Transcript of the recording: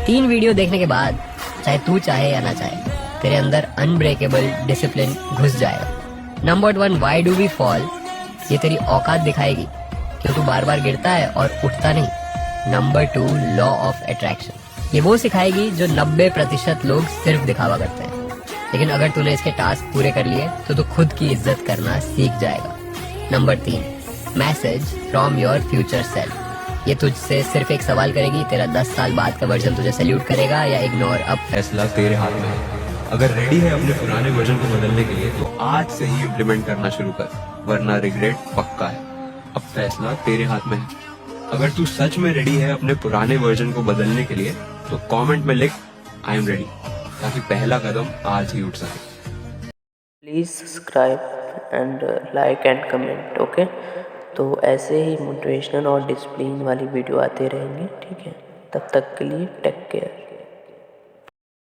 3 video देखने के बाद चाहे तू चाहे या ना चाहे तेरे अंदर अनब्रेकेबल डिसिप्लिन घुस जाएगा। Number 1, why do we fall, ये तेरी औकात दिखाएगी क्यों तू बार बार गिरता है और उठता नहीं। नंबर 2, लॉ ऑफ अट्रैक्शन, ये वो सिखाएगी जो 90% लोग सिर्फ दिखावा करते हैं, लेकिन अगर तूने इसके टास्क पूरे कर लिए तो तू खुद की इज्जत करना सीख जाएगा। Number 3, message from your future self, ये तुझसे सिर्फ एक सवाल करेगी, तेरा 10 साल बाद का वर्जन तुझे सैल्यूट करेगा या इग्नोर। अब फैसला तेरे हाथ में है। अगर रेडी है अपने पुराने वर्जन को बदलने के लिए तो आज से ही इम्प्लीमेंट करना शुरू कर, वरना रिग्रेट पक्का है। अब फैसला तेरे हाथ में है। अगर तू सच में रेडी है अपने पुराने वर्जन को बदलने के लिए तो कमेंट में लिख आई एम रेडी, ताकि पहला कदम आज ही उठ सके। Please subscribe and like and comment, okay. तो ऐसे ही मोटिवेशनल और डिसिप्लिन वाली वीडियो आते रहेंगे, ठीक है। तब तक के लिए टेक केयर।